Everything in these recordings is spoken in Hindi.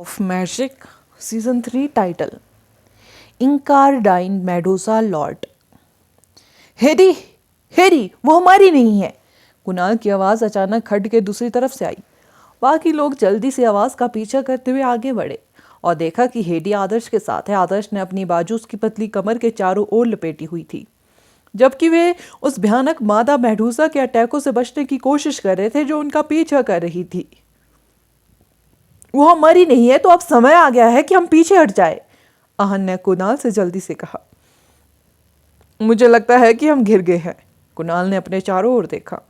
ऑफ मैजिक सीजन 3 टाइटल इंकारडाइन मेडोसा लॉर्ड। हेडी, हेडी, वो हमारी नहीं है। कुणाल की आवाज़ अचानक खड्ड के दूसरी तरफ से आई। बाकी लोग जल्दी से आवाज़ का पीछा करते हुए आगे बढ़े और देखा कि हेडी आदर्श के साथ है। आदर्श ने अपनी बाजू उसकी पतली कमर के चारों ओर लपेटी हुई थी, जबकि वे उस भयानक मादा मेडूसा के अटैकों से बचने की कोशिश कर रहे थे जो उनका पीछा कर रही थी। वो हमारी नहीं है तो अब समय आ गया है कि हम पीछे हट जाए, आहन ने कुणाल से जल्दी से कहा। मुझे लगता है कि हम घिर गए हैं। कुणाल ने अपने चारों ओर देखा।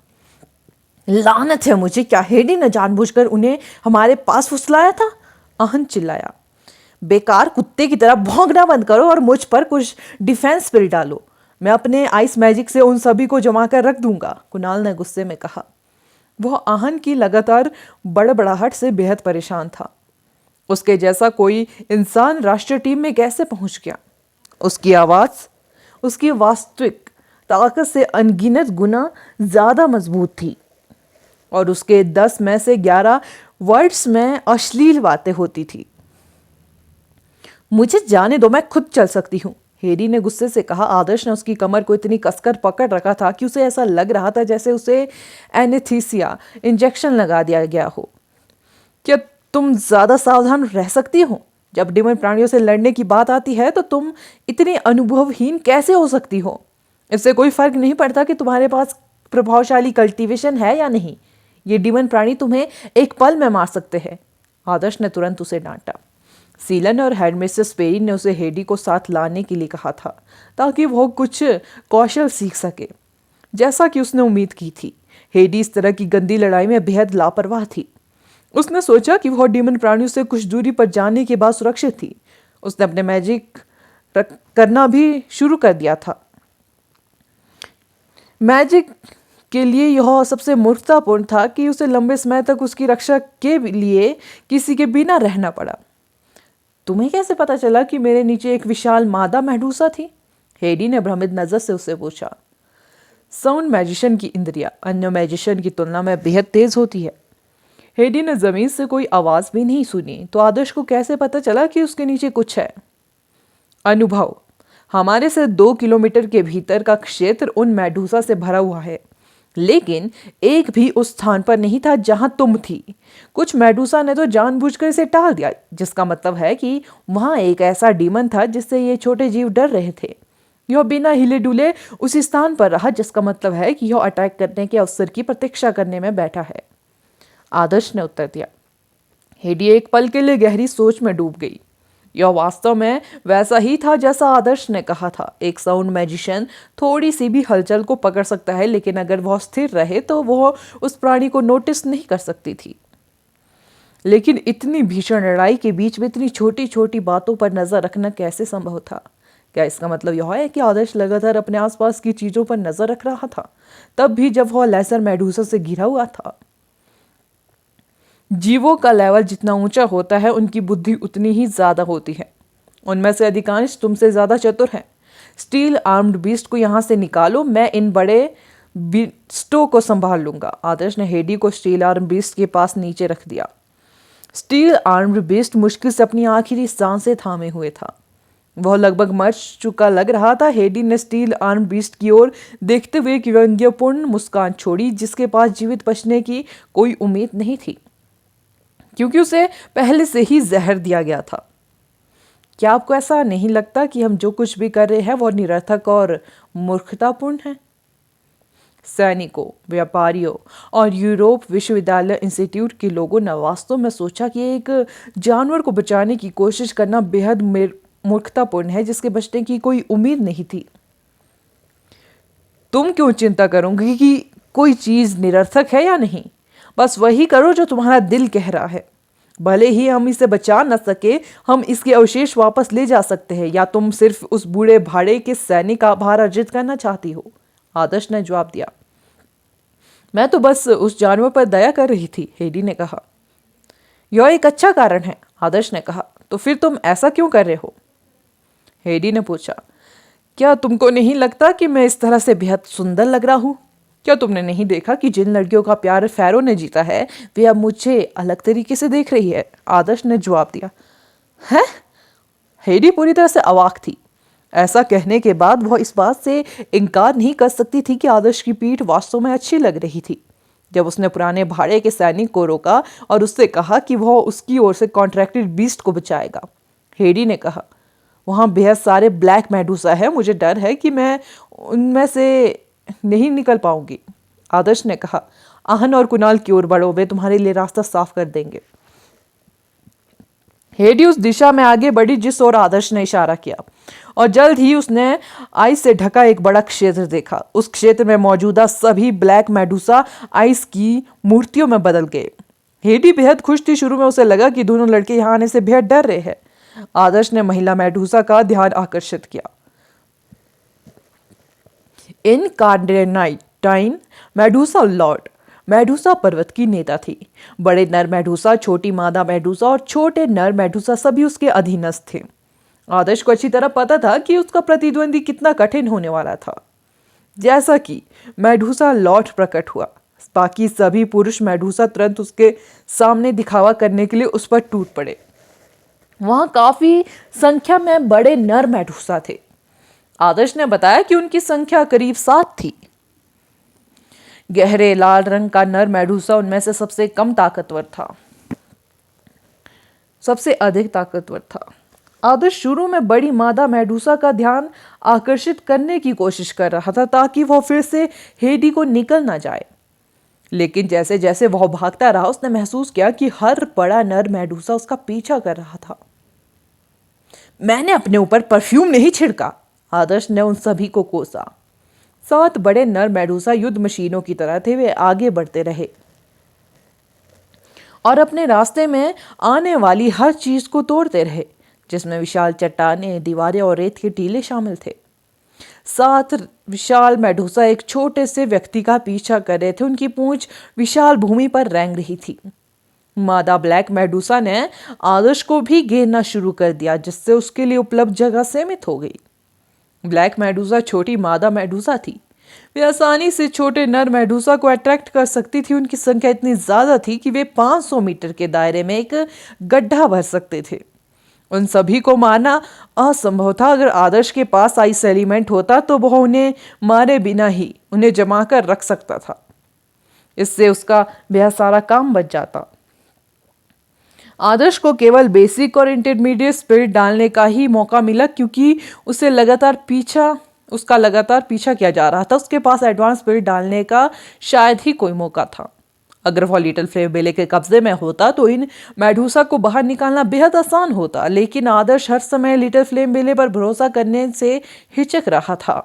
लानत है मुझे, क्या हेडी ने जानबूझकर उन्हें हमारे पास फुसलाया था? आहन चिल्लाया। बेकार कुत्ते की तरह भौंकना बंद करो और मुझ पर कुछ डिफेंस स्पिल डालो। मैं अपने आइस मैजिक से उन सभी को जमा कर रख दूंगा, कुणाल ने गुस्से में कहा। वह आहन की लगातार बड़बड़ाहट से बेहद परेशान था। उसके जैसा कोई इंसान राष्ट्रीय टीम में कैसे पहुंच गया? उसकी आवाज़ उसकी वास्तविक ताकत से अनगिनत गुना ज़्यादा मजबूत थी और उसके 10 में से 11 वर्ड्स में अश्लील बातें होती थी। मुझे जाने दो, मैं खुद चल सकती हूँ, हेडी ने गुस्से से कहा। आदर्श ने उसकी कमर को इतनी कसकर पकड़ रखा था कि उसे ऐसा लग रहा था जैसे उसे एनेस्थीसिया इंजेक्शन लगा दिया गया हो। क्या तुम ज्यादा सावधान रह सकती हो? जब डिमन प्राणियों से लड़ने की बात आती है तो तुम इतनी अनुभवहीन कैसे हो सकती हो? इससे कोई फर्क नहीं पड़ता कि तुम्हारे पास प्रभावशाली कल्टीवेशन है या नहीं। ये डिमन प्राणी तुम्हें एक पल में मार सकते हैं, आदर्श ने तुरंत उसे डांटा। सीलन और हेडमिस्ट्रेस पेरी ने उसे हेडी को साथ लाने के लिए कहा था ताकि वह कुछ कौशल सीख सके, जैसा कि उसने उम्मीद की थी। हेडी इस तरह की गंदी लड़ाई में बेहद लापरवाह थी। उसने सोचा कि वह डीमन प्राणियों से कुछ दूरी पर जाने के बाद सुरक्षित थी। उसने अपने मैजिक करना भी शुरू कर दिया था। मैजिक के लिए यह सबसे मूर्खतापूर्ण था कि उसे लंबे समय तक उसकी रक्षा के लिए किसी के बिना रहना पड़ा। तुम्हें कैसे पता चला कि मेरे नीचे एक विशाल मादा मेडूसा थी? हेडी ने भ्रमित नजर से उससे पूछा। साउंड मैजिशियन की इंद्रियां अन्य मैजिशियन की तुलना में बेहद तेज होती है। हेडी ने जमीन से कोई आवाज भी नहीं सुनी तो आदर्श को कैसे पता चला कि उसके नीचे कुछ है? अनुभव। हमारे से 2 किलोमीटर के भीतर का क्षेत्र उन मेडूसा से भरा हुआ है, लेकिन एक भी उस स्थान पर नहीं था जहां तुम थी। कुछ मेडूसा ने तो जानबूझकर इसे टाल दिया, जिसका मतलब है कि वहां एक ऐसा डीमन था जिससे ये छोटे जीव डर रहे थे। यह बिना हिले डुले उसी स्थान पर रहा, जिसका मतलब है कि यह अटैक करने के अवसर की प्रतीक्षा करने में बैठा है, आदर्श ने उत्तर दिया। हेडी एक पल के लिए गहरी सोच में डूब गई। यह वास्तव में वैसा ही था जैसा आदर्श ने कहा था। एक साउंड मैजिशियन थोड़ी सी भी हलचल को पकड़ सकता है, लेकिन अगर वह स्थिर रहे तो वह उस प्राणी को नोटिस नहीं कर सकती थी। लेकिन इतनी भीषण लड़ाई के बीच में इतनी छोटी छोटी बातों पर नजर रखना कैसे संभव था? क्या इसका मतलब यह है कि आदर्श लगातार अपने आसपास की चीजों पर नजर रख रहा था, तब भी जब वह लेसर मेडूसा से घिरा हुआ था? जीवों का लेवल जितना ऊंचा होता है उनकी बुद्धि उतनी ही ज्यादा होती है। उनमें से अधिकांश तुमसे ज्यादा चतुर हैं। स्टील आर्म्ड बीस्ट को यहां से निकालो, मैं इन बड़े बीस्टों को संभाल लूंगा। आदर्श ने हेडी को स्टील आर्म बीस्ट के पास नीचे रख दिया। स्टील आर्म्ड बीस्ट मुश्किल से अपनी आखिरी सांसें थामे हुए था। वह लगभग मर चुका लग रहा था। हेडी ने स्टील आर्म बीस्ट की ओर देखते हुए एक व्यंग्यपूर्ण मुस्कान छोड़ी, जिसके पास जीवित बचने की कोई उम्मीद नहीं थी, क्योंकि उसे पहले से ही जहर दिया गया था। क्या आपको ऐसा नहीं लगता कि हम जो कुछ भी कर रहे हैं वह निरर्थक और मूर्खतापूर्ण है? सैनिकों, व्यापारियों और यूरोप विश्वविद्यालय इंस्टीट्यूट के लोगों ने वास्तव में सोचा कि एक जानवर को बचाने की कोशिश करना बेहद मूर्खतापूर्ण है, जिसके बचने की कोई उम्मीद नहीं थी। तुम क्यों चिंता करोगे कि कोई चीज निरर्थक है या नहीं? बस वही करो जो तुम्हारा दिल कह रहा है। भले ही हम इसे बचा न सके, हम इसके अवशेष वापस ले जा सकते हैं। या तुम सिर्फ उस बूढ़े भाड़े के सैनिक का आभार अर्जित करना चाहती हो? आदर्श ने जवाब दिया। मैं तो बस उस जानवर पर दया कर रही थी, हेडी ने कहा। यह एक अच्छा कारण है, आदर्श ने कहा। तो फिर तुम ऐसा क्यों कर रहे हो? हेडी ने पूछा। क्या तुमको नहीं लगता कि मैं इस तरह से बेहद सुंदर लग रहा हूं? क्या तुमने नहीं देखा कि जिन लड़कियों का प्यार फैरो ने जीता है वे अब मुझे अलग तरीके से देख रही है? आदर्श ने जवाब दिया। है? हेडी पूरी तरह से अवाक थी। ऐसा कहने के बाद वह इस बात से इनकार नहीं कर सकती थी कि आदर्श की पीठ वास्तव में अच्छी लग रही थी। जब उसने पुराने भाड़े के सैनिक को रोका और उससे कहा कि वह उसकी ओर से कॉन्ट्रैक्टेड बीस्ट को बचाएगा, हेडी ने कहा, वहाँ बेहद सारे ब्लैक मेडूसा है, मुझे डर है कि मैं उनमें से नहीं निकल पाऊंगी। आदर्श ने कहा, आहन और कुणाल की ओर बढ़ो, वे तुम्हारे लिए रास्ता साफ कर देंगे। हेडी उस दिशा में आगे बढ़ी जिस ओर आदर्श ने इशारा किया और जल्द ही उसने आइस से ढका एक बड़ा क्षेत्र देखा। उस क्षेत्र में मौजूदा सभी ब्लैक मेडूसा आइस की मूर्तियों में बदल गए। हेडी बेहद खुश थी। शुरू में उसे लगा कि दोनों लड़के यहाँ आने से बेहद डर रहे हैं। आदर्श ने महिला मेडूसा का ध्यान आकर्षित किया। इनकार्नेटाइन मेडूसा लॉर्ड मेडूसा पर्वत की नेता थी। बड़े नर मेडूसा, छोटी मादा मेडूसा और छोटे नर मेडूसा सभी उसके अधीनस्थ थे। आदर्श को अच्छी तरह पता था कि उसका प्रतिद्वंदी कितना कठिन होने वाला था। जैसा कि मेडूसा लॉर्ड प्रकट हुआ, बाकी सभी पुरुष मेडूसा तुरंत उसके सामने दिखावा करने के लिए उस पर टूट पड़े। वहां काफी संख्या में बड़े नर मेडूसा थे। आदर्श ने बताया कि उनकी संख्या करीब 7 थी। गहरे लाल रंग का नर मेडूसा उनमें से सबसे कम ताकतवर था, सबसे अधिक ताकतवर था। आदर्श शुरू में बड़ी मादा मेडूसा का ध्यान आकर्षित करने की कोशिश कर रहा था ताकि वह फिर से हेडी को निकल ना जाए, लेकिन जैसे जैसे वह भागता रहा उसने महसूस किया कि हर बड़ा नर मेडूसा उसका पीछा कर रहा था। मैंने अपने ऊपर परफ्यूम नहीं छिड़का, आदर्श ने उन सभी को कोसा। 7 बड़े नर मेडूसा युद्ध मशीनों की तरह थे। वे आगे बढ़ते रहे और अपने रास्ते में आने वाली हर चीज को तोड़ते रहे, जिसमें विशाल चट्टानें, दीवारें और रेत के टीले शामिल थे। 7 विशाल मेडूसा एक छोटे से व्यक्ति का पीछा कर रहे थे। उनकी पूंछ विशाल भूमि पर रेंग रही थी। मादा ब्लैक मेडूसा ने आदर्श को भी घेरना शुरू कर दिया, जिससे उसके लिए उपलब्ध जगह सीमित हो गई। ब्लैक मेडूसा छोटी मादा मेडूसा थी। वे आसानी से छोटे नर मेडूसा को अट्रैक्ट कर सकती थी। उनकी संख्या इतनी ज्यादा थी कि वे 500 मीटर के दायरे में एक गड्ढा भर सकते थे। उन सभी को मारना असंभव था। अगर आदर्श के पास आइस एलिमेंट होता तो वह उन्हें मारे बिना ही उन्हें जमा कर रख सकता था। इससे उसका बेहद सारा काम बच जाता। आदर्श को केवल बेसिक और इंटरमीडिएट स्पिरिट डालने का ही मौका मिला क्योंकि उसका लगातार पीछा किया जा रहा था। उसके पास एडवांस स्पिरिट डालने का शायद ही कोई मौका था। अगर वह लिटिल फ्लेम बेले के कब्जे में होता तो इन मेडूसा को बाहर निकालना बेहद आसान होता, लेकिन आदर्श हर समय लिटिल फ्लेम बेले पर भरोसा करने से हिचक रहा था।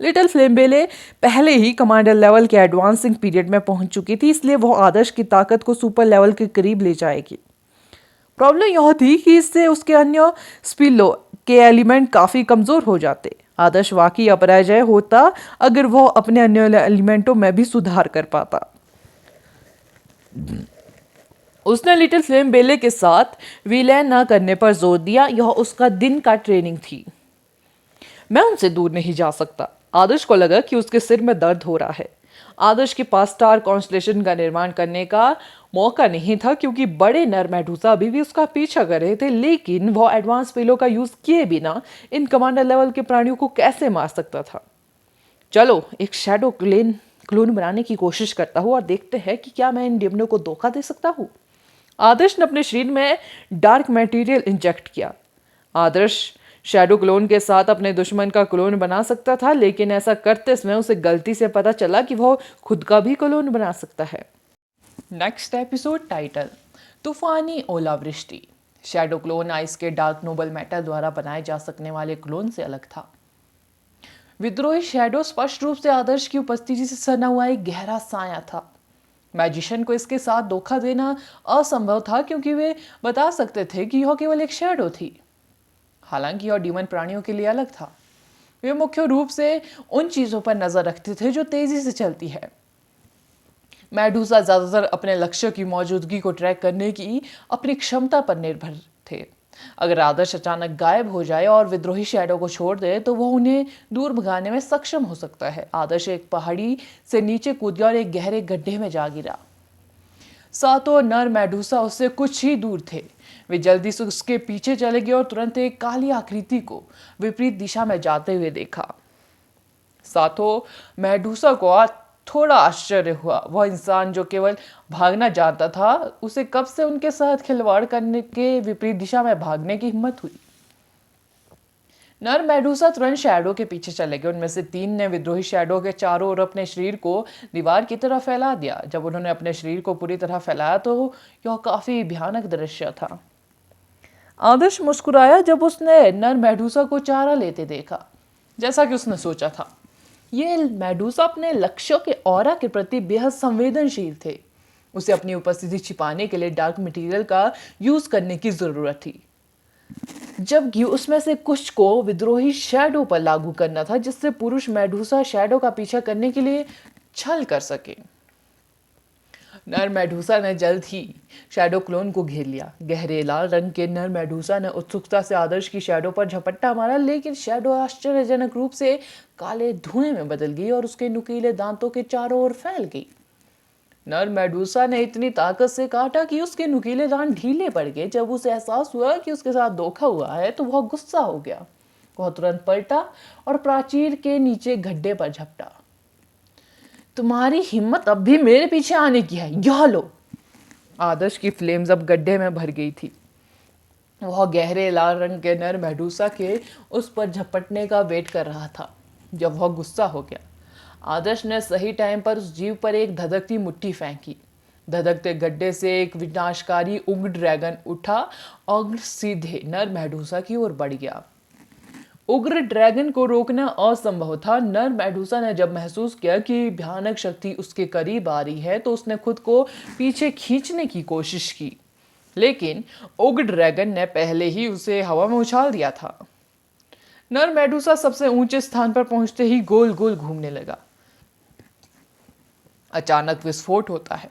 लिटिल फ्लेम बेले पहले ही कमांडर लेवल के एडवांसिंग पीरियड में पहुंच चुकी थी, इसलिए वह आदर्श की ताकत को सुपर लेवल के करीब ले जाएगी। प्रॉब्लम यह थी कि इससे उसके अन्य स्पिलो के एलिमेंट काफी कमजोर हो जाते। आदर्श वाकई अपराजय होता अगर वह अपने अन्य एलिमेंटों में भी सुधार कर पाता। उसने लिटिल फ्लेम बेले के साथ विलय न करने पर जोर दिया। यह उसका दिन का ट्रेनिंग थी। मैं उनसे दूर नहीं जा सकता। आदर्श को लगा कि उसके सिर में दर्द हो रहा है। आदर्श के पास स्टार कॉन्स्टलेशन का निर्माण करने का मौका नहीं था क्योंकि बड़े नर मेडूसा अभी भी उसका पीछा कर रहे थे, लेकिन वह एडवांस पेलो का यूज किए बिना इन कमांडर लेवल के प्राणियों को कैसे मार सकता था। चलो एक शैडो क्लोन बनाने की कोशिश करता हूँ और देखते हैं कि क्या मैं इन डिमनों को धोखा दे सकता हूँ। आदर्श ने अपने शरीर में डार्क मटेरियल इंजेक्ट किया। आदर्श शैडो क्लोन के साथ अपने दुश्मन का क्लोन बना सकता था, लेकिन ऐसा करते समय उसे गलती से पता चला कि वह खुद का भी क्लोन बना सकता है। नेक्स्ट एपिसोड टाइटल तूफानी ओलावृष्टि। शैडो क्लोन आइस के डार्क नोबल मेटल द्वारा बनाए जा सकने वाले क्लोन से अलग था। विद्रोही शैडो स्पष्ट रूप से आदर्श की उपस्थिति से सना हुआ एक गहरा साया था। मैजिशियन को इसके साथ धोखा देना असंभव था क्योंकि वे बता सकते थे कि यह केवल एक शैडो थी। हालांकि यह डीमन प्राणियों के लिए अलग था। वे मुख्य रूप से उन चीजों पर नजर रखते थे जो तेजी से चलती है। मेडूसा ज्यादातर अपने लक्ष्य की मौजूदगी को ट्रैक करने की अपनी क्षमता पर निर्भर थे। अगर आदर्श अचानक गायब हो जाए और विद्रोही शैडो को छोड़ दे तो वह उन्हें दूर भगाने में सक्षम हो सकता है। आदर्श एक पहाड़ी से नीचे कूद गया और एक गहरे गड्ढे में जा गिरा। सातो और नर मेडूसा उससे कुछ ही दूर थे। वे जल्दी से उसके पीछे चले गए और तुरंत एक काली आकृति को विपरीत दिशा में जाते हुए देखा। सातो मेडूसा को थोड़ा आश्चर्य हुआ। वह इंसान जो केवल भागना जानता था, उसे कब से उनके साथ खिलवाड़ करने के विपरीत दिशा में भागने की हिम्मत हुई। नर मेडूसा तुरंत शैडो के पीछे चले गए। उनमें से 3 ने विद्रोही शैडो के चारों ओर अपने शरीर को दीवार की तरह फैला दिया। जब उन्होंने अपने शरीर को पूरी तरह फैलाया तो यह काफी भयानक दृश्य था। आदर्श मुस्कुराया जब उसने नर मेडूसा को चारा लेते देखा। जैसा कि उसने सोचा था, ये मेडूसा अपने लक्ष्यों के ऑरा के प्रति बेहद संवेदनशील थे। उसे अपनी उपस्थिति छिपाने के लिए डार्क मटेरियल का यूज करने की जरूरत थी, जबकि उसमें से कुछ को विद्रोही शैडो पर लागू करना था, जिससे पुरुष मेडूसा शैडो का पीछा करने के लिए छल कर सके। नर मेडूसा ने जल्द ही शैडो क्लोन को घेर लिया। गहरे लाल रंग के नर मेडूसा ने उत्सुकता से आदर्श की शैडो पर झपट्टा मारा, लेकिन शैडो आश्चर्यजनक रूप से काले धुएं में बदल गई और उसके नुकीले दांतों के चारों ओर फैल गई। नर मेडूसा ने इतनी ताकत से काटा कि उसके नुकीले दांत ढीले पड़ गए। जब उसे एहसास हुआ कि उसके साथ धोखा हुआ है तो वह गुस्सा हो गया। वह तुरंत पलटा और प्राचीर के नीचे गड्ढे पर झपटा। तुम्हारी हिम्मत अब भी मेरे पीछे आने की है, यह लो। आदर्श की फ्लेम्स अब गड्ढे में भर गई थी। वह गहरे लाल रंग के नर मेडूसा के उस पर झपटने का वेट कर रहा था। जब वह गुस्सा हो गया, आदर्श ने सही टाइम पर उस जीव पर एक धधकती मुट्ठी फेंकी। धधकते गड्ढे से एक विनाशकारी उग्र ड्रैगन उठा और सीधे नर मेडूसा की ओर बढ़ गया। उग्र ड्रैगन को रोकना असंभव था। नर मेडूसा ने जब महसूस किया कि भयानक शक्ति उसके करीब आ रही है तो उसने खुद को पीछे खींचने की कोशिश की, लेकिन उग्र ड्रैगन ने पहले ही उसे हवा में उछाल दिया था। नर मेडूसा सबसे ऊंचे स्थान पर पहुंचते ही गोल गोल घूमने लगा। अचानक विस्फोट होता है।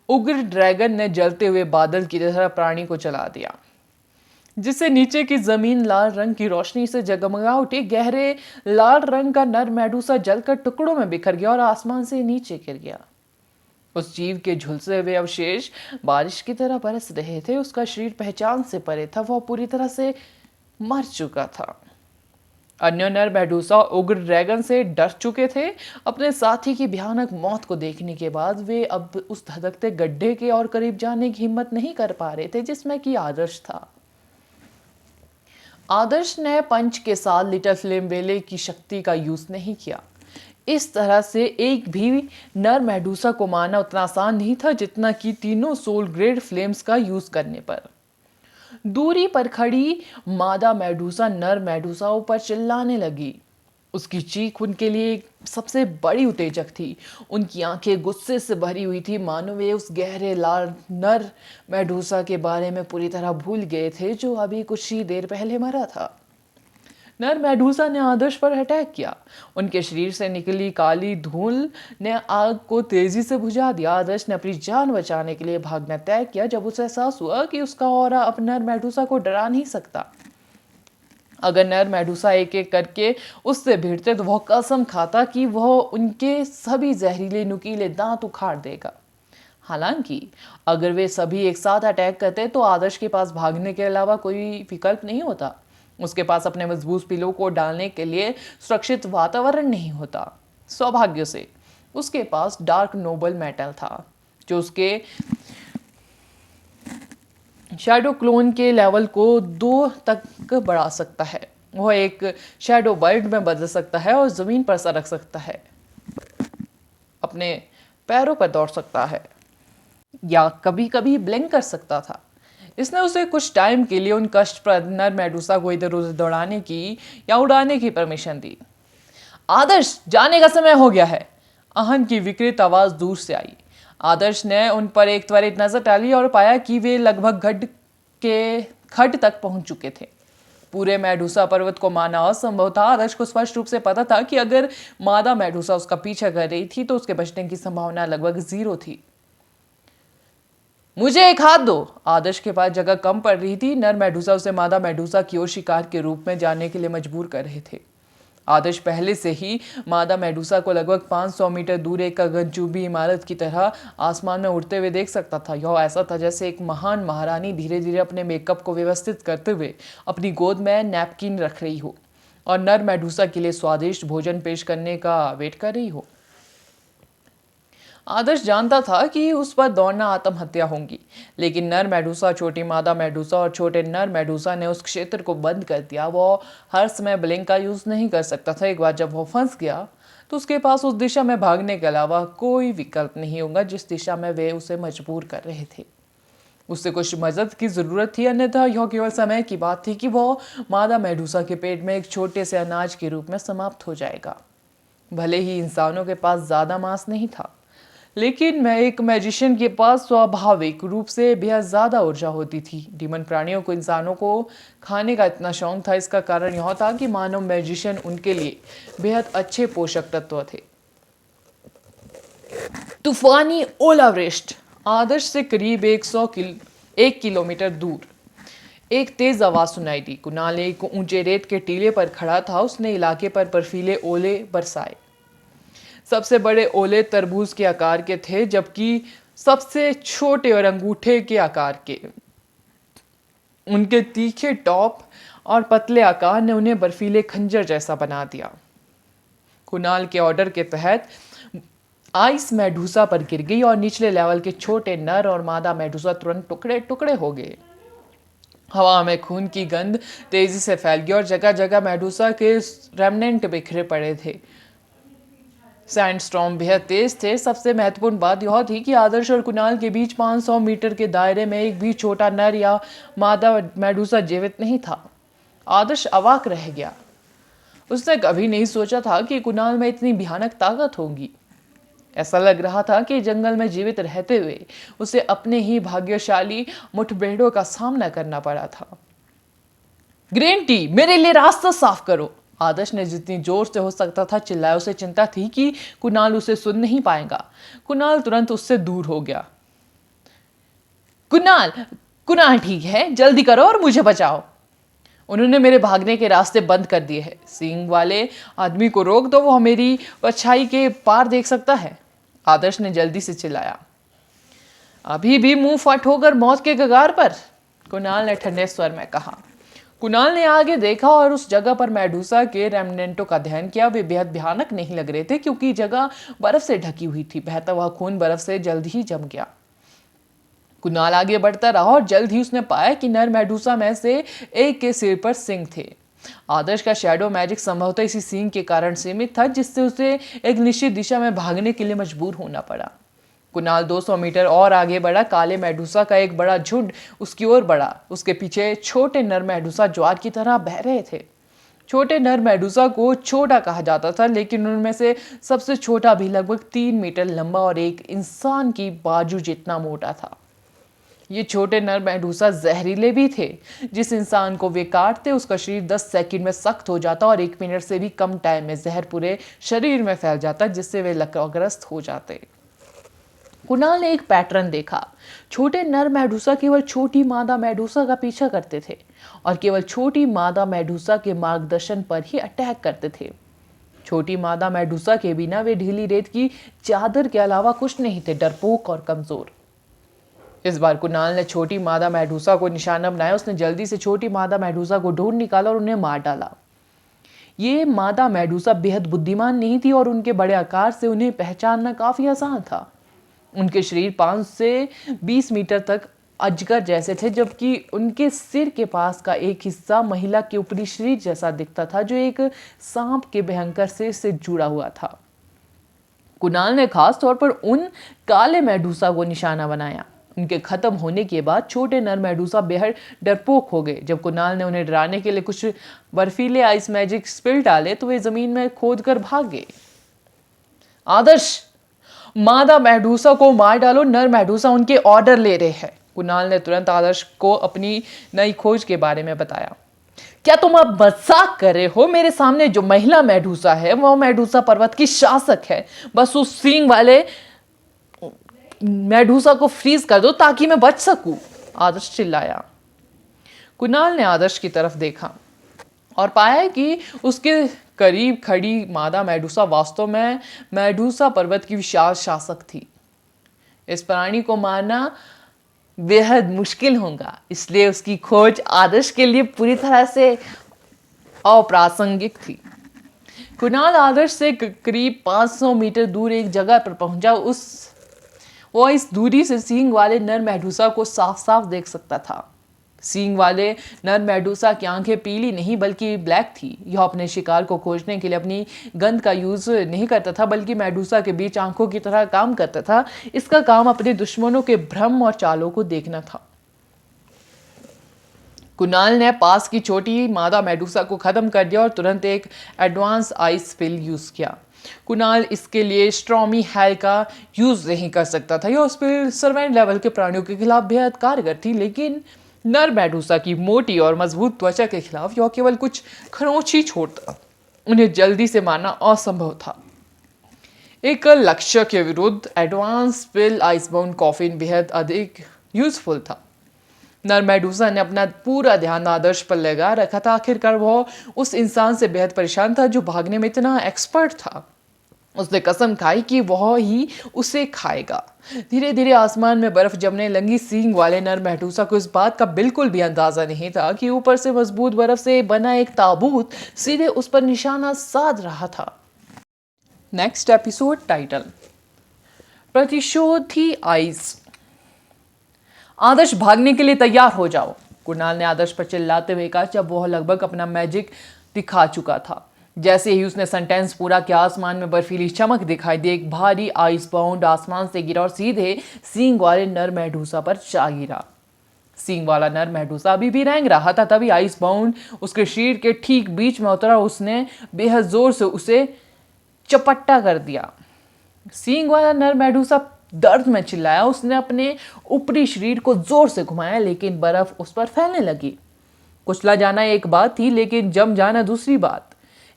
उग्र ड्रैगन ने जलते हुए बादल की तरह प्राणी को जला दिया, जिससे नीचे की जमीन लाल रंग की रोशनी से जगमगा उठी। गहरे लाल रंग का नर मेडूसा जलकर टुकड़ों में बिखर गया और आसमान से नीचे गिर गया। उस जीव के झुलसे हुए अवशेष बारिश की तरह बरस रहे थे। उसका शरीर पहचान से परे था। वह पूरी तरह से मर चुका था। अन्य नर मेडूसा उग्र ड्रैगन से डर चुके थे। अपने साथी की भयानक मौत को देखने के बाद वे अब उस धधकते गड्ढे के और करीब जाने की हिम्मत नहीं कर पा रहे थे, जिसमें कि आदर्श था। आदर्श ने पंच के साथ लिटिल फ्लेम वेले की शक्ति का यूज नहीं किया। इस तरह से एक भी नर मेडूसा को मारना उतना आसान नहीं था जितना कि तीनों सोल ग्रेड फ्लेम्स का यूज करने पर। दूरी पर खड़ी मादा मेडूसा नर मेडूसाओं पर चिल्लाने लगी। उसकी चीख उनके लिए सबसे बड़ी उत्तेजक थी। उनकी आंखें गुस्से से भरी हुई थी, मानो वे उस गहरे लाल नर मेडूसा के बारे में पूरी तरह भूल गए थे जो अभी कुछ ही देर पहले मरा था। नर मेडूसा ने आदर्श पर अटैक किया। उनके शरीर से निकली काली धूल ने आग को तेजी से बुझा दिया। आदर्श ने अपनी जान बचाने के लिए भागना तय किया। जब उसे एहसास हुआ कि उसका ऑरा अब नर मेडूसा को डरा नहीं सकता। अगर नर मेडूसा एक एक करके उससे भिड़ते तो वह कसम खाता कि वह उनके सभी जहरीले नुकीले दांत उखाड़ देगा। हालांकि अगर वे सभी एक साथ अटैक करते तो आदर्श के पास भागने के अलावा कोई विकल्प नहीं होता। उसके पास अपने मजबूत पिलो को डालने के लिए सुरक्षित वातावरण नहीं होता। सौभाग्य से उसके पास डार्क नोबल मेटल था, जो उसके शैडो क्लोन के लेवल को 2 तक बढ़ा सकता है। वह एक शैडो वर्ल्ड में बदल सकता है और जमीन पर सरक सकता है, अपने पैरों पर दौड़ सकता है या कभी कभी ब्लिंक कर सकता था। इसने उसे कुछ टाइम के लिए उन कष्टप्रद नर मेडूसा को इधर उधर दौड़ाने की या उड़ाने की परमिशन दी। आदर्श, जाने का समय हो गया है। आहन की विकृत आवाज दूर से आई। आदर्श ने उन पर एक त्वरित नजर डाली और पाया कि वे लगभग खड्ड तक पहुंच चुके थे। पूरे मेडूसा पर्वत को मारना असंभव था। आदर्श को स्पष्ट रूप से पता था कि अगर मादा मेडूसा उसका पीछा कर रही थी तो उसके बचने की संभावना लगभग 0 थी। मुझे एक हाथ दो। आदर्श के पास जगह कम पड़ रही थी। नर मेडूसा उसे मादा मेडूसा की ओर शिकार के रूप में जाने के लिए मजबूर कर रहे थे। आदर्श पहले से ही मादा मेडूसा को लगभग 500 मीटर दूर एक गगनचुंबी इमारत की तरह आसमान में उड़ते हुए देख सकता था। यह ऐसा था जैसे एक महान महारानी धीरे धीरे अपने मेकअप को व्यवस्थित करते हुए अपनी गोद में नैपकिन रख रही हो और नर मेडूसा के लिए स्वादिष्ट भोजन पेश करने का वेट कर रही हो। आदर्श जानता था कि उस पर दौड़ना आत्महत्या होगी, लेकिन नर मेडूसा, छोटी मादा मेडूसा और छोटे नर मेडूसा ने उस क्षेत्र को बंद कर दिया। वो हर समय ब्लिंक का यूज नहीं कर सकता था। एक बार जब वो फंस गया तो उसके पास उस दिशा में भागने के अलावा कोई विकल्प नहीं होगा जिस दिशा में वे उसे मजबूर कर रहे थे। उससे कुछ मदद की जरूरत थी, अन्यथा यह केवल समय की बात थी कि वो मादा मेडूसा के पेट में एक छोटे से अनाज के रूप में समाप्त हो जाएगा। भले ही इंसानों के पास ज्यादा मांस नहीं था, लेकिन मैं एक मैजिशियन के पास स्वाभाविक रूप से बेहद ज़्यादा ऊर्जा होती थी। डीमन प्राणियों को इंसानों को खाने का इतना शौक था। इसका कारण यह था कि मानव मैजिशियन उनके लिए बेहद अच्छे पोषक तत्व थे। तूफानी ओलावृष्टि। आदर्श से करीब 1 किलोमीटर दूर एक तेज आवाज सुनाई दी। कुणाल एक ऊंचे रेत के टीले पर खड़ा था। उसने इलाके पर बर्फीले ओले बरसाए। सबसे बड़े ओले तरबूज के आकार के थे, जबकि सबसे छोटे और अंगूठे के आकार के। उनके तीखे टॉप और पतले आकार ने उन्हें बर्फीले खंजर जैसा बना दिया। कुणाल के ऑर्डर के तहत आइस मेडूसा पर गिर गई और निचले लेवल के छोटे नर और मादा मेडूसा तुरंत टुकड़े टुकड़े हो गए। हवा में खून की गंध तेजी से फैल गई और जगह जगह मेडूसा के रेमनेंट बिखरे पड़े थे। सैंडस्टॉर्म बेहद तेज थे। सबसे महत्वपूर्ण बात यह थी कि आदर्श और कुणाल के बीच 500 मीटर के दायरे में एक भी छोटा नर या मादा मेडूसा जीवित नहीं था। आदर्श अवाक रह गया। उसने कभी नहीं सोचा था कि कुणाल में इतनी भयानक ताकत होगी। ऐसा लग रहा था कि जंगल में जीवित रहते हुए उसे अपने ही भाग्यशाली मुठभेड़ों का सामना करना पड़ा था। ग्रीन टी, मेरे लिए रास्ता साफ करो। आदर्श ने जितनी जोर से हो सकता था चिल्लाया। उसे चिंता थी कि कुणाल उसे सुन नहीं पाएगा। कुणाल तुरंत उससे दूर हो गया। कुणाल कुणाल ठीक है, जल्दी करो और मुझे बचाओ। उन्होंने मेरे भागने के रास्ते बंद कर दिए हैं। सींग वाले आदमी को रोक दो, वो मेरी परछाई के पार देख सकता है। आदर्श ने जल्दी से चिल्लाया। अभी भी मुंह फट होकर मौत के कगार पर, कुणाल ने ठंडे स्वर में कहा। कुणाल ने आगे देखा और उस जगह पर मेडूसा के रेमनेंटों का अध्ययन किया। वे बेहद भयानक नहीं लग रहे थे क्योंकि जगह बर्फ से ढकी हुई थी। बहता हुआ खून बर्फ से जल्द ही जम गया। कुणाल आगे बढ़ता रहा और जल्द ही उसने पाया कि नर मेडूसा में से एक के सिर पर सींग थे। आदर्श का शैडो मैजिक संभवतः इसी सींग के कारण सीमित था, जिससे उसे एक निश्चित दिशा में भागने के लिए मजबूर होना पड़ा। कुणाल 200 मीटर और आगे बढ़ा। काले मेडूसा का एक बड़ा झुंड उसकी ओर बढ़ा। उसके पीछे छोटे नर मेडूसा ज्वार की तरह बह रहे थे। छोटे नर मेडूसा को छोटा कहा जाता था, लेकिन उनमें से सबसे छोटा भी लगभग 3 मीटर लंबा और एक इंसान की बाजू जितना मोटा था। ये छोटे नर मेडूसा जहरीले भी थे। जिस इंसान को वे काटते उसका शरीर 10 सेकंड में सख्त हो जाता और 1 मिनट से भी कम टाइम में जहर पूरे शरीर में फैल जाता, जिससे वे लकवाग्रस्त हो जाते। कुणाल ने एक पैटर्न देखा। छोटे नर मेडूसा केवल छोटी मादा मेडूसा का पीछा करते थे और केवल छोटी मादा मेडूसा के मार्गदर्शन पर ही अटैक करते थे। छोटी मादा मेडूसा के बिना वे ढीली रेत की चादर के अलावा कुछ नहीं थे, डरपोक और कमजोर। इस बार कुणाल ने छोटी मादा मेडूसा को निशाना बनाया। उसने जल्दी से छोटी मादा मेडूसा को ढूंढ निकाला और उन्हें मार डाला। ये मादा मेडूसा बेहद बुद्धिमान नहीं थी और उनके बड़े आकार से उन्हें पहचानना काफी आसान था। उनके शरीर 5 से 20 मीटर तक अजगर जैसे थे, जबकि उनके सिर के पास का एक हिस्सा महिला के ऊपरी शरीर जैसा दिखता था, जो एक सांप के भयंकर सिर से जुड़ा हुआ था। कुणाल ने खास तौर पर उन काले मेडूसा को निशाना बनाया। उनके खत्म होने के बाद छोटे नर मेडूसा बेहद डरपोक हो गए। जब कुणाल ने उन्हें डराने के लिए कुछ बर्फीले आइस मैजिक स्पिल डाले तो वे जमीन में खोद कर भाग गए। आदर्श, मादा मेडूसा को मार डालो, नर मेडूसा उनके ऑर्डर ले रहे हैं। कुणाल ने तुरंत आदर्श को अपनी नई खोज के बारे में बताया। क्या तुम अब मजाक कर रहे हो? मेरे सामने जो महिला मेडूसा है वो मेडूसा पर्वत की शासक है। बस उस सींग वाले मेडूसा को फ्रीज कर दो ताकि मैं बच सकूं, आदर्श चिल्लाया। कुणाल ने आदर्श की तरफ देखा और पाया कि उसके करीब खड़ी मादा मेडूसा वास्तव में मेडूसा पर्वत की विशाल शासक थी। इस प्राणी को मारना बेहद मुश्किल होगा, इसलिए उसकी खोज आदर्श के लिए पूरी तरह से अप्रासंगिक थी। कुणाल आदर्श से करीब 500 मीटर दूर एक जगह पर पहुंचा। वो इस दूरी से सींग वाले नर मेडूसा को साफ साफ देख सकता था। सींग वाले नर मेडूसा की आंखें पीली नहीं बल्कि ब्लैक थी। यह अपने शिकार को खोजने के लिए अपनी गंध का यूज नहीं करता था, बल्कि मेडूसा के बीच आंखों की तरह काम करता था। इसका काम अपने दुश्मनों के भ्रम और चालों को देखना था। कुणाल ने पास की छोटी मादा मेडूसा को खत्म कर दिया और तुरंत एक एडवांस आइस स्पिल यूज किया। कुणाल इसके लिए स्ट्रॉमी हेल का यूज नहीं कर सकता था। यह स्पिल सर्वेंट लेवल के प्राणियों के खिलाफ बेहद कारगर थी, लेकिन नर मेडूसा की मोटी और मजबूत त्वचा के खिलाफ यह केवल कुछ खरोंच ही छोड़ता। उन्हें जल्दी से मारना असंभव था। एक लक्ष्य के विरुद्ध एडवांस स्पिल आइसबाउंड कॉफिन बेहद अधिक यूजफुल था। नर मेडूसा ने अपना पूरा ध्यान आदर्श पर लगा रखा था। आखिरकार वह उस इंसान से बेहद परेशान था जो भागने में इतना एक्सपर्ट था। उसने कसम खाई कि वह ही उसे खाएगा। धीरे धीरे आसमान में बर्फ जमने लगी। सींग वाले नर मेडूसा को इस बात का बिल्कुल भी अंदाजा नहीं था कि ऊपर से मजबूत बर्फ से बना एक ताबूत सीधे उस पर निशाना साध रहा था। नेक्स्ट एपिसोड टाइटल प्रतिशोधी आइस। आदर्श भागने के लिए तैयार हो जाओ, कुणाल ने आदर्श पर चिल्लाते हुए कहा जब वह लगभग अपना मैजिक दिखा चुका था। जैसे ही उसने सेंटेंस पूरा किया, आसमान में बर्फीली चमक दिखाई दी। एक भारी आइस बाउंड आसमान से गिरा और सीधे सींग वाले नर मेडूसा पर जा गिरा। सींग वाला नर मेडूसा अभी भी रेंग रहा था। तभी आइस बाउंड उसके शरीर के ठीक बीच में उतरा। उसने बेहद जोर से उसे चपट्टा कर दिया। सींग वाला नर मेडूसा दर्द में चिल्लाया। उसने अपने ऊपरी शरीर को जोर से घुमाया, लेकिन बर्फ उस पर फैलने लगी। कुचला जाना एक बात थी, लेकिन जम जाना दूसरी बात।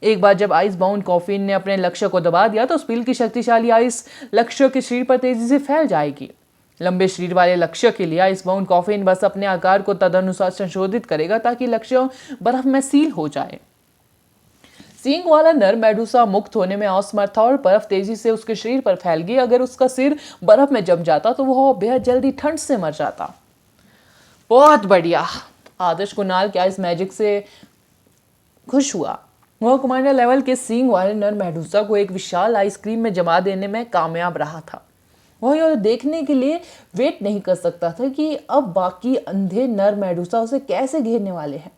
एक बार जब आइस बाउंड कॉफिन ने अपने लक्ष्य को दबा दिया तो स्पिल की शक्तिशाली आइस लक्ष्य के शरीर पर तेजी से फैल जाएगी। लंबे शरीर वाले लक्ष्य के लिए आइस बाउंड कॉफिन बस अपने आकार को तदनुसार संशोधित करेगा ताकि लक्ष्य बर्फ में सील हो जाए। सींग वाला नर मेडूसा मुक्त होने में असमर्थ था और बर्फ तेजी से उसके शरीर पर फैल गई। अगर उसका सिर बर्फ में जम जाता तो वह बेहद जल्दी ठंड से मर जाता। बहुत बढ़िया, आदर्श कुणाल क्या इस मैजिक से खुश हुआ। वह कमांडर लेवल के सींग वाले नर मेडूसा को एक विशाल आइसक्रीम में जमा देने में कामयाब रहा था। वह यह देखने के लिए वेट नहीं कर सकता था कि अब बाकी अंधे नर मेडूसा उसे कैसे घेरने वाले हैं।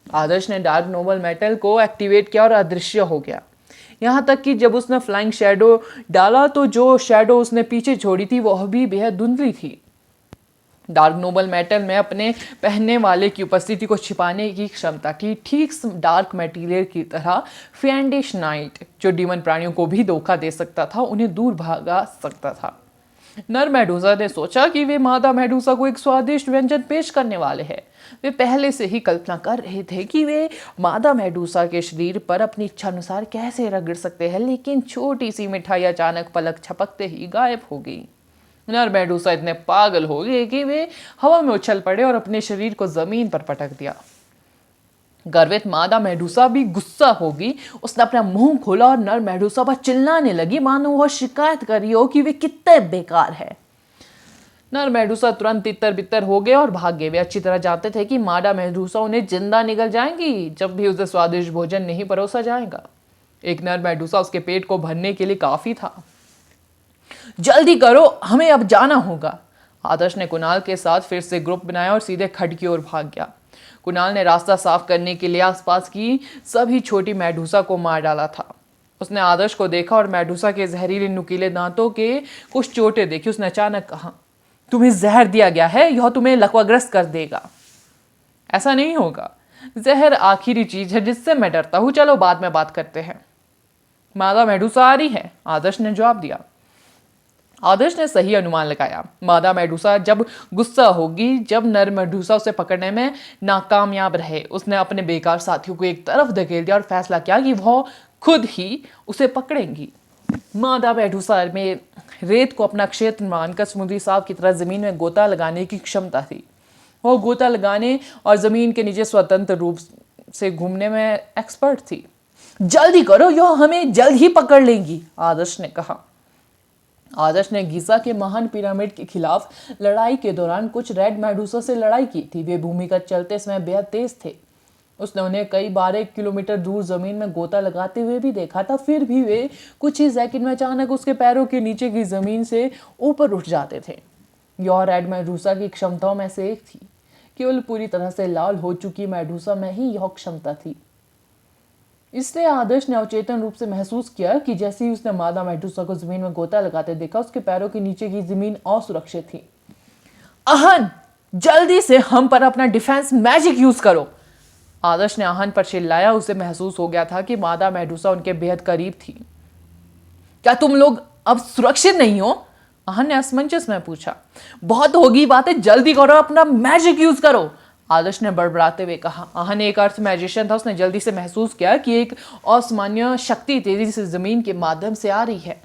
आदर्श ने डार्क नोबल मेटल को एक्टिवेट किया और अदृश्य हो गया। यहाँ तक कि जब उसने फ्लाइंग शैडो डाला तो जो शैडो उसने पीछे छोड़ी थी वह भी बेहद धुंधली थी। डार्क नोबल मेटल में अपने पहनने वाले की उपस्थिति को छिपाने की क्षमता थी, ठीक डार्क मटेरियल की तरह। फिएंडिश नाइट जो डीमन प्राणियों को भी धोखा दे सकता था, उन्हें दूर भागा सकता था। नर मेडूसा ने सोचा कि वे मादा मेडूसा को एक स्वादिष्ट व्यंजन पेश करने वाले हैं। वे पहले से ही कल्पना कर रहे थे कि वे मादा मेडूसा के शरीर पर अपनी इच्छा अनुसार कैसे रगड़ सकते हैं, लेकिन छोटी सी मिठाई अचानक पलक झपकते ही गायब हो गई। नर मेडूसा इतने पागल हो गए कि वे हवा में उछल पड़े और अपने शरीर को जमीन पर पटक दिया। गर्वित मादा मेडूसा भी गुस्सा होगी। उसने अपना मुंह खोला और नर मेडूसा पर चिल्लाने लगी मानो वह शिकायत कर रही हो कि वे कितने बेकार है। नर मेडूसा तुरंत तितर बितर हो गए और भाग गए। वे अच्छी तरह जानते थे कि मादा मेडूसा उन्हें जिंदा निकल जाएंगी जब भी उसे स्वादिष्ट भोजन नहीं परोसा जाएगा। एक नर मेडूसा उसके पेट को भरने के लिए काफी था। जल्दी करो, हमें अब जाना होगा। आदर्श ने कुणाल के साथ फिर से ग्रुप बनाया और सीधे खड्ड की ओर भाग गया। कुणाल ने रास्ता साफ करने के लिए आसपास की सभी छोटी मेडूसा को मार डाला था। उसने आदर्श को देखा और मेडूसा के जहरीले नुकीले दांतों के कुछ चोटें देखी। उसने अचानक कहा, तुम्हें जहर दिया गया है, यह तुम्हें लकवाग्रस्त कर देगा। ऐसा नहीं होगा, जहर आखिरी चीज है जिससे मैं डरता हूं। चलो बाद में बात करते हैं। मादा मेडूसा आ रही है, आदर्श ने जवाब दिया। आदर्श ने सही अनुमान लगाया। मादा मेडूसा जब गुस्सा होगी, जब नर मेडूसा उसे पकड़ने में नाकामयाब रहे। उसने अपने बेकार साथियों को एक तरफ धकेल दिया और फैसला किया कि वह खुद ही उसे पकड़ेंगी। मादा मेडूसा में रेत को अपना क्षेत्र मानकर समुद्री सांप की तरह जमीन में गोता लगाने की क्षमता थी। वो गोता लगाने और जमीन के नीचे स्वतंत्र रूप से घूमने में एक्सपर्ट थी। जल्दी करो, यह हमें जल्द ही पकड़ लेंगी, आदर्श ने कहा। आदर्श ने गीजा के महान पिरामिड के खिलाफ लड़ाई के दौरान कुछ रेड मेडूसा से लड़ाई की थी। वे भूमिगत चलते समय बेहद तेज थे। उसने उन्हें कई बार 1 किलोमीटर दूर जमीन में गोता लगाते हुए भी देखा था। फिर भी वे कुछ ही सेकंड में अचानक उसके पैरों के नीचे की जमीन से ऊपर उठ जाते थे। यह रेड मेडूसा की क्षमताओं में से एक थी। केवल पूरी तरह से लाल हो चुकी मेडूसा में ही यह क्षमता थी। इसलिए आदर्श ने अवचेतन रूप से महसूस किया कि जैसे ही उसने मादा मेडूसा को जमीन में गोता लगाते देखा, उसके पैरों के नीचे की जमीन असुरक्षित थी। आहन, जल्दी से हम पर अपना डिफेंस मैजिक यूज करो, आदर्श ने आहन पर चिल्लाया। उसे महसूस हो गया था कि मादा मेडूसा उनके बेहद करीब थी। क्या तुम लोग अब सुरक्षित नहीं हो? आहन ने असमंजस में पूछा। बहुत होगी बातें, जल्दी करो, अपना मैजिक यूज करो, आदर्श ने बड़बड़ाते हुए कहा। आहन एक अर्थ मैजिशियन था। उसने जल्दी से महसूस किया कि एक असामान्य शक्ति तेजी से जमीन के माध्यम से आ रही है।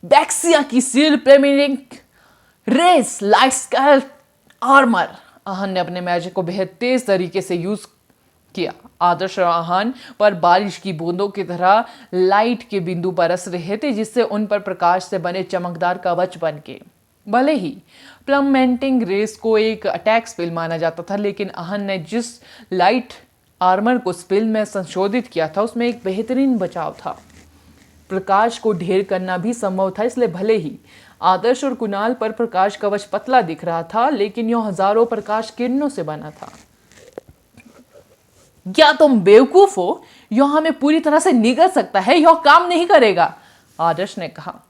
बैक्सिया की सील प्रेमिंग रेस लाइट स्केल आर्मर। आहन ने अपने मैजिक को बेहद तेज तरीके से यूज किया। आदर्श और आहन पर बारिश की बूंदों की तरह लाइट के बिंदु बरस रहे थे, जिससे उन पर प्रकाश से बने चमकदार कवच बन के। भले ही प्लमेंटिंग रेस को एक अटैक स्पेल माना जाता था, लेकिन आहन ने जिस लाइट आर्मर को स्पेल में संशोधित किया था उसमें एक बेहतरीन बचाव था। प्रकाश को ढेर करना भी संभव था। इसलिए भले ही आदर्श और कुणाल पर प्रकाश कवच पतला दिख रहा था, लेकिन यह हजारों प्रकाश किरणों से बना था। क्या तुम बेवकूफ हो? यह हमें पूरी तरह से निगल सकता है, यह काम नहीं करेगा, आदर्श ने कहा।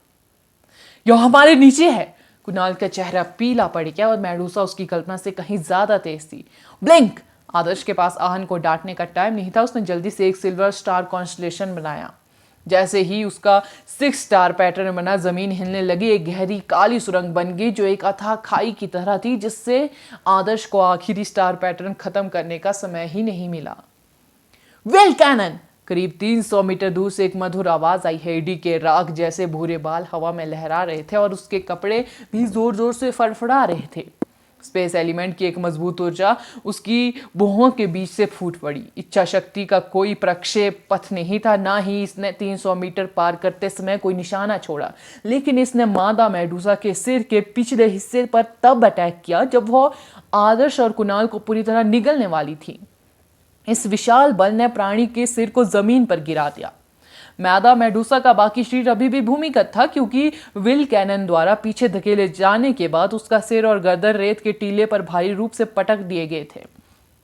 यह हमारे नीचे है। कुणाल का चेहरा पीला पड़ गया और मेडूसा उसकी कल्पना से कहीं ज्यादा तेज थी। ब्लिंक! आदर्श के पास आहन को डांटने का टाइम नहीं था। उसने जल्दी से एक सिल्वर स्टार कॉन्स्टलेशन बनाया। जैसे ही उसका 6 स्टार पैटर्न बना, जमीन हिलने लगी। एक गहरी काली सुरंग बन गई जो एक अथाह खाई की तरह थी, जिससे आदर्श को आखिरी स्टार पैटर्न खत्म करने का समय ही नहीं मिला। Well canon! करीब 300 मीटर दूर से एक मधुर आवाज आई। हेडी के राख जैसे भूरे बाल हवा में लहरा रहे थे और उसके कपड़े भी जोर जोर से फड़फड़ा रहे थे। स्पेस एलिमेंट की एक मजबूत ऊर्जा उसकी भुहों के बीच से फूट पड़ी। इच्छा शक्ति का कोई प्रक्षेप पथ नहीं था, ना ही इसने 300 मीटर पार करते समय कोई निशाना छोड़ा। लेकिन इसने मादा मेडूसा के सिर के पिछले हिस्से पर तब अटैक किया जब वह आदर्श और कुणाल को पूरी तरह निगलने वाली थी। इस विशाल बल ने प्राणी के सिर को जमीन पर गिरा दिया। मादा मेडूसा का बाकी शरीर अभी भी भूमिगत था, क्योंकि विल कैनन द्वारा पीछे धकेले जाने के बाद उसका सिर और गर्दन रेत के टीले पर भारी रूप से पटक दिए गए थे।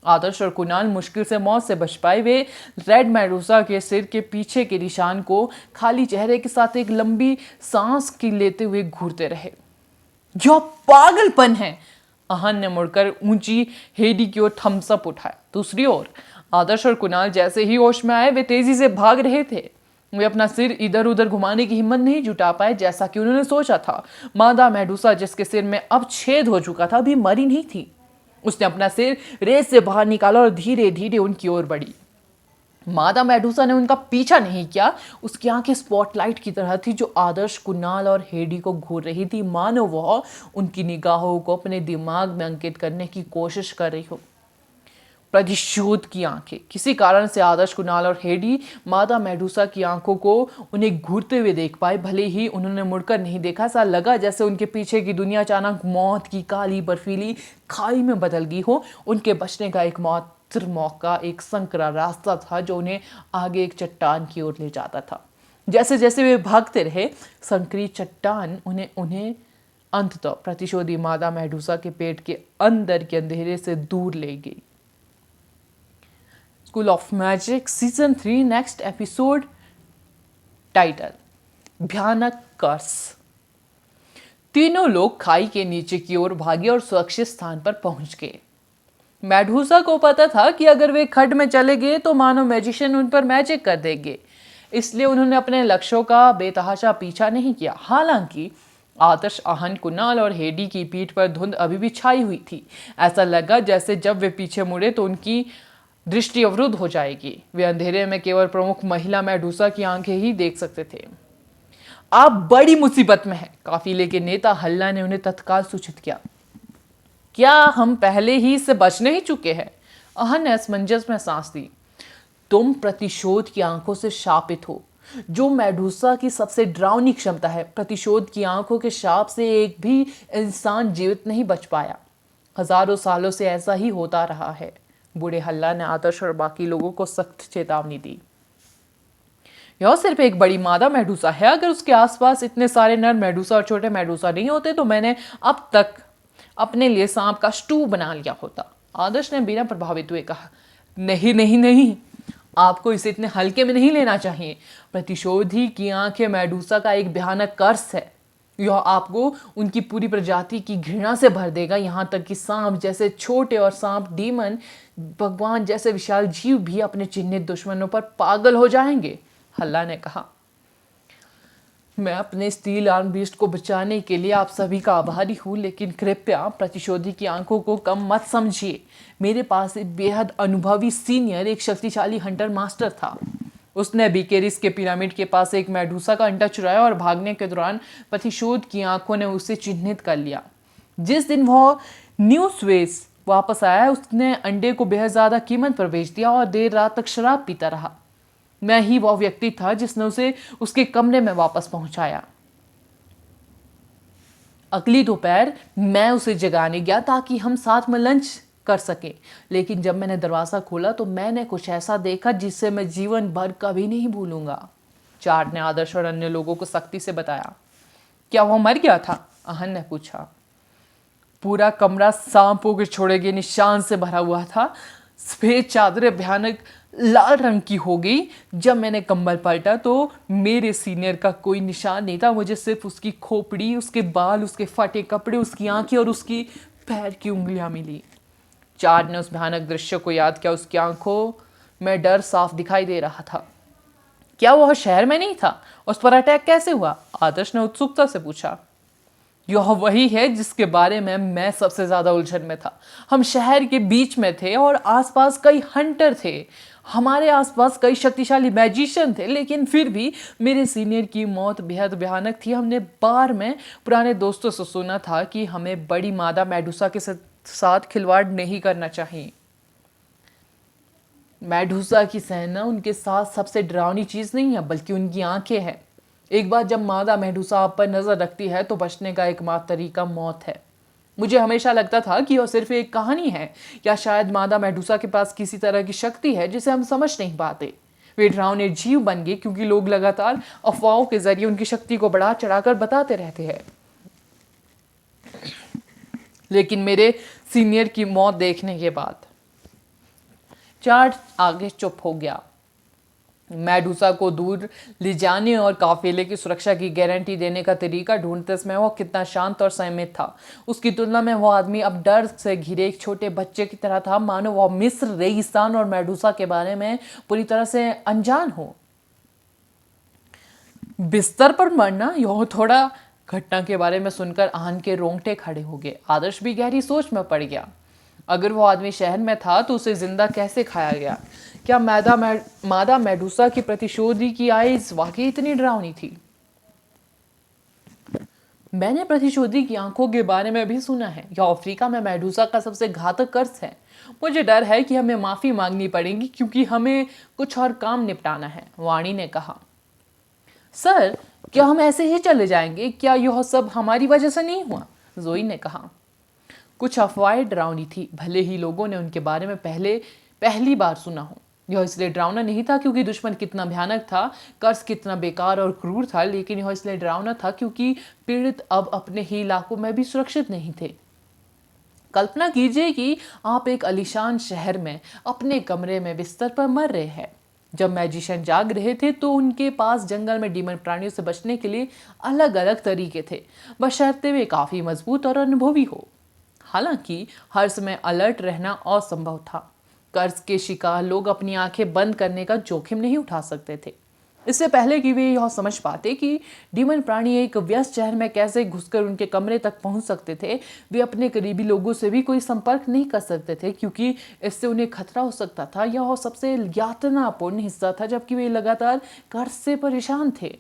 आदर्श और कुणाल मुश्किल से मौत से बच पाए। वे रेड मेडूसा के सिर के पीछे के निशान को खाली चेहरे के साथ एक लंबी सांस की लेते हुए घूरते रहे। जो पागलपन है! आहन ने मुड़कर ऊंची हेडी की ओर थम्स अप उठाया। दूसरी ओर आदर्श और कुणाल जैसे ही होश में आए, वे तेजी से भाग रहे थे। वे अपना सिर इधर उधर घुमाने की हिम्मत नहीं जुटा पाए, जैसा कि उन्होंने सोचा था। मादा मेडूसा, जिसके सिर में अब छेद हो चुका था, अभी मरी नहीं थी। उसने अपना सिर रेत से बाहर निकाला और धीरे धीरे उनकी ओर बढ़ी। मादा मेडूसा ने उनका पीछा नहीं किया। उसकी आंखें स्पॉटलाइट की तरह थी जो आदर्श, कुणाल और हेडी को घूर रही थी, मानो वह उनकी निगाहों को अपने दिमाग में अंकित करने की कोशिश कर रही हो। प्रतिशोध की आंखें! किसी कारण से आदर्श, कुणाल और हेडी मादा मेडूसा की आंखों को उन्हें घूरते हुए देख पाए। भले ही उन्होंने मुड़कर नहीं देखा, सा लगा जैसे उनके पीछे की दुनिया अचानक मौत की काली बर्फीली खाई में बदल गई हो। उनके बचने का एकमात्र मौका एक संकरा रास्ता था जो उन्हें आगे एक चट्टान की ओर ले जाता था। जैसे जैसे वे भागते रहे, संकरी चट्टान उन्हें अंततः प्रतिशोधी मादा मेडूसा के पेट के अंदर के अंधेरे से दूर ले गई। School of magic season 3 next episode. Title: भयानक कर्स। तीनों लोग खाई के नीचे की ओर भागे और सुरक्षित स्थान पर पहुंच गए। मेडूसा को पता था कि अगर वे खड्ड में चले गए तो मानो मैजिशियन उन पर मैजिक कर देंगे, इसलिए उन्होंने अपने लक्ष्यों का बेतहाशा पीछा नहीं किया। हालांकि आदर्श, आहन, कुणाल और हेडी की पीठ पर धुंध अभी भी छाई हुई थी। ऐसा लगा जैसे जब वे पीछे मुड़े तो उनकी दृष्टि अवरुद्ध हो जाएगी। वे अंधेरे में केवल प्रमुख महिला मेडूसा की आंखें ही देख सकते थे। आप बड़ी मुसीबत में हैं। काफिले के नेता हल्ला ने उन्हें तत्काल सूचित किया। क्या हम पहले ही इससे बच नहीं चुके हैं? अहन ने असमंजस में सांस ली। तुम प्रतिशोध की आंखों से शापित हो, जो मेडूसा की सबसे डरावनी क्षमता है। प्रतिशोध की आंखों के शाप से एक भी इंसान जीवित नहीं बच पाया। हजारों सालों से ऐसा ही होता रहा है। बूढ़े हल्ला ने आदर्श और बाकी लोगों को सख्त चेतावनी दी। यह सिर्फ एक बड़ी मादा मेडूसा है। अगर उसके आसपास इतने सारे नर मेडूसा और छोटे मेडूसा नहीं होते तो मैंने अब तक अपने लिए सांप का स्टू बना लिया होता। आदर्श ने बिना प्रभावित हुए कहा, नहीं नहीं नहीं, आपको इसे इतने हल्के में नहीं लेना चाहिए। प्रतिशोधी की आंखें मेडूसा का एक भयानक कर्स है। यह आपको उनकी पूरी प्रजाति की घृणा से भर देगा, यहाँ तक कि सांप जैसे छोटे और सांप डीमन भगवान जैसे विशाल जीव भी अपने चिन्हित दुश्मनों पर पागल हो जाएंगे। हल्ला ने कहा, मैं अपने स्टील आर्म बीस्ट को बचाने के लिए आप सभी का आभारी हूँ, लेकिन कृपया प्रतिशोधी की आंखों को कम मत समझिए। मेरे पास एक बेहद अनुभवी सीनियर, एक शक्तिशाली हंटर मास्टर था। उसने बीकेरिस के पिरामिड के पास एक मेडूसा का अंडा चुराया और भागने के दौरान प्रतिशोध की आंखों ने उसे चिन्हित कर लिया। जिस दिन वह न्यू स्वेस वापस आया, उसने अंडे को बेहद ज्यादा कीमत पर बेच दिया और देर रात तक शराब पीता रहा। मैं ही वह व्यक्ति था जिसने उसे उसके कमरे में वापस पहुंचाया। अगली दोपहर मैं उसे जगाने गया ताकि हम साथ में लंच कर सकें, लेकिन जब मैंने दरवाजा खोला तो मैंने कुछ ऐसा देखा जिससे मैं जीवन भर कभी नहीं भूलूंगा। चार्ड ने आदर्श और अन्य लोगों को सख्ती से बताया। क्या वह मर गया था? अहन ने पूछा। पूरा कमरा सांपों के छोड़े गए निशान से भरा हुआ था। सफेद चादरें भयानक लाल रंग की हो गई। जब मैंने कंबल पलटा तो मेरे सीनियर का कोई निशान नहीं था। मुझे सिर्फ उसकी खोपड़ी, उसके बाल, उसके फटे कपड़े, उसकी आंखें और उसकी पैर की उंगलियां मिली। चार्ड ने उस भयानक दृश्य को याद किया। उसकी आंखों में डर साफ दिखाई दे रहा था। क्या वह शहर में नहीं था? उस पर अटैक कैसे हुआ? आदर्श ने उत्सुकता से पूछा। यह वही है जिसके बारे में मैं सबसे ज्यादा उलझन में था। हम शहर के बीच में थे और आसपास कई हंटर थे। हमारे आसपास कई शक्तिशाली मैजिशियन थे, लेकिन फिर भी मेरे सीनियर की मौत बेहद भयानक थी। हमने बार में पुराने दोस्तों से सुना था कि हमें बड़ी मादा मेडूसा के साथ खिलवाड़ नहीं करना चाहिए। मेडूसा की सेना उनके साथ सबसे डरावनी चीज नहीं है, बल्कि उनकी आंखें हैं। एक बार जब मादा मेडूसा आप पर नजर रखती है तो बचने का एकमात्र तरीका मौत है। मुझे हमेशा लगता था कि यह सिर्फ एक कहानी है, या शायद मादा मेडूसा के पास किसी तरह की शक्ति है जिसे हम समझ नहीं पाते। वे डरावने जीव बन गए क्योंकि लोग लगातार अफवाहों के जरिए उनकी शक्ति को बढ़ा चढ़ाकर बताते रहते हैं। लेकिन मेरे सीनियर की मौत देखने के बाद चार्ज आगे चुप हो गया। मेडूसा को दूर ले जाने और काफिले की सुरक्षा की गारंटी देने का तरीका ढूंढते समय वह कितना शांत और संयमित था। उसकी तुलना में वह आदमी अब डर से घिरे एक छोटे बच्चे की तरह था, मानो वह मिस्र, रेगिस्तान और मेडूसा के बारे में पूरी तरह से अनजान हो। बिस्तर पर मरना, यह थोड़ा घटना के बारे में सुनकर आहन के रोंगटे खड़े हो गए। आदर्श भी गहरी सोच में पड़ गया। अगर वो आदमी शहर में था तो उसे जिंदा कैसे खाया गया? क्या मादा मेडूसा की प्रतिशोधी की आइज वाकई इतनी डरावनी थी? मैंने प्रतिशोधी की आंखों के बारे में भी सुना है। यह अफ्रीका में मेडूसा का सबसे घातक कर्स है। मुझे डर है कि हमें माफी मांगनी पड़ेगी क्योंकि हमें कुछ और काम निपटाना है, वाणी ने कहा। सर, क्या हम ऐसे ही चले जाएंगे? क्या यह सब हमारी वजह से नहीं हुआ? जोई ने कहा। कुछ अफवाहें डरावनी थी, भले ही लोगों ने उनके बारे में पहली बार सुना हो। यह इसलिए डरावना नहीं था क्योंकि दुश्मन कितना भयानक था, कर्स कितना बेकार और क्रूर था, लेकिन यह इसलिए डरावना था क्योंकि पीड़ित अब अपने ही इलाकों में भी सुरक्षित नहीं थे। कल्पना कीजिए कि आप एक आलीशान शहर में अपने कमरे में बिस्तर पर मर रहे हैं। जब मैजिशियन जाग रहे थे तो उनके पास जंगल में डीमन प्राणियों से बचने के लिए अलग अलग तरीके थे, बशर्ते वे काफी मजबूत और अनुभवी हो। हालांकि हर समय अलर्ट रहना असंभव था। कर्ज के शिकार लोग अपनी आंखें बंद करने का जोखिम नहीं उठा सकते थे। इससे पहले कि वे यह समझ पाते कि डीमन प्राणी एक व्यस्त शहर में कैसे घुसकर उनके कमरे तक पहुंच सकते थे, वे अपने करीबी लोगों से भी कोई संपर्क नहीं कर सकते थे क्योंकि इससे उन्हें खतरा हो सकता था। यह सबसे यातनापूर्ण हिस्सा था, जबकि वे लगातार कर्ज से परेशान थे।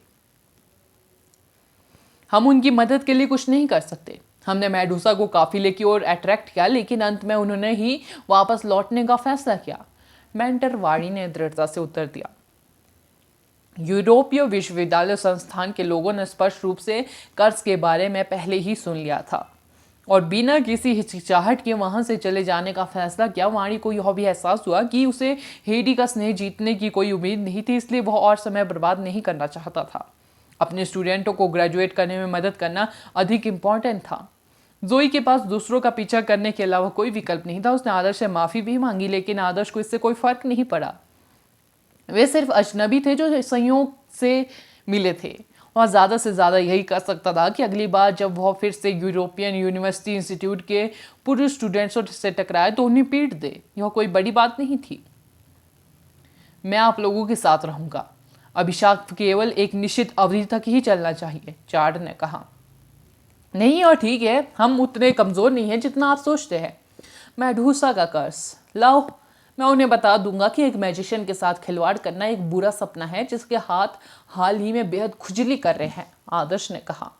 हम उनकी मदद के लिए कुछ नहीं कर सकते। हमने मेडूसा को काफिले की ओर अट्रैक्ट किया, लेकिन अंत में उन्होंने ही वापस लौटने का फैसला किया। मेंटर वाणी ने दृढ़ता से उत्तर दिया। यूरोपीय विश्वविद्यालय संस्थान के लोगों ने स्पष्ट रूप से कर्ज के बारे में पहले ही सुन लिया था और बिना किसी हिचकिचाहट के वहां से चले जाने का फैसला किया। वाणी को यह भी एहसास हुआ कि उसे हेडी का स्नेह जीतने की कोई उम्मीद नहीं थी, इसलिए वह और समय बर्बाद नहीं करना चाहता था। अपने स्टूडेंटों को ग्रेजुएट करने में मदद करना अधिक इम्पॉर्टेंट था। जोई के पास दूसरों का पीछा करने के अलावा कोई विकल्प नहीं था। उसने आदर्श से माफी भी मांगी, लेकिन आदर्श को इससे कोई फर्क नहीं पड़ा। वे सिर्फ अजनबी थे जो संयोग से मिले थे। वह ज़्यादा से ज़्यादा यही कर सकता था कि अगली बार जब वह फिर से यूरोपियन यूनिवर्सिटी इंस्टीट्यूट के पुरुष स्टूडेंट्सों से टकराए तो उन्हें पीट दे। यह कोई बड़ी बात नहीं थी। मैं आप लोगों के साथ रहूंगा। अभिशाप केवल एक निश्चित अवधि तक ही चलना चाहिए, चार्ड ने कहा। नहीं, और ठीक है, हम उतने कमज़ोर नहीं हैं जितना आप सोचते हैं। मेडूसा का कर्ज लाओ, मैं उन्हें बता दूंगा कि एक मैजिशियन के साथ खिलवाड़ करना एक बुरा सपना है जिसके हाथ हाल ही में बेहद खुजली कर रहे हैं, आदर्श ने कहा।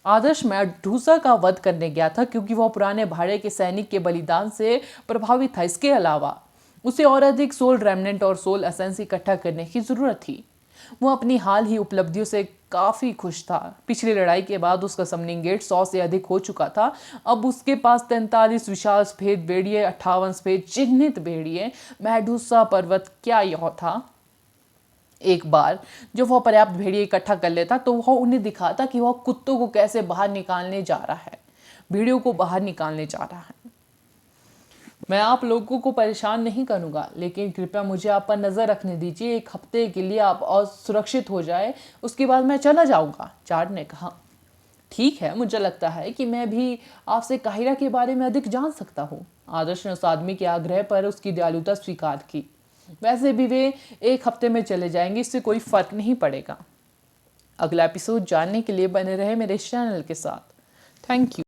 आदर्श मेडूसा का वध करने गया था क्योंकि वह पुराने भाड़े के सैनिक के बलिदान से प्रभावित था। इसके अलावा उसे और अधिक सोल रेमनेंट और सोल एसेंस इकट्ठा करने की जरूरत थी। वो अपनी हाल ही उपलब्धियों से काफ़ी खुश था। पिछली लड़ाई के बाद उसका समनिंग गेट 100 से अधिक हो चुका था। अब उसके पास 43 विशाल सफेद भेड़िए, 58 सफेद चिन्हित भेड़िए। मेडूसा पर्वत क्या यह था? एक बार जब वह पर्याप्त भेड़िए इकट्ठा कर लेता तो वह उन्हें दिखाता कि वह कुत्तों को कैसे बाहर निकालने जा रहा है, भेड़ियों को बाहर निकालने जा रहा है। मैं आप लोगों को परेशान नहीं करूंगा, लेकिन कृपया मुझे आप पर नज़र रखने दीजिए। एक हफ्ते के लिए आप और सुरक्षित हो जाए, उसके बाद मैं चला जाऊंगा, चार्ड ने कहा। ठीक है, मुझे लगता है कि मैं भी आपसे काहिरा के बारे में अधिक जान सकता हूँ। आदर्श ने उस आदमी के आग्रह पर उसकी दयालुता स्वीकार की। वैसे भी वे एक हफ्ते में चले जाएंगे, इससे कोई फर्क नहीं पड़ेगा। अगला एपिसोड जानने के लिए बने रहे मेरे चैनल के साथ। Thank you.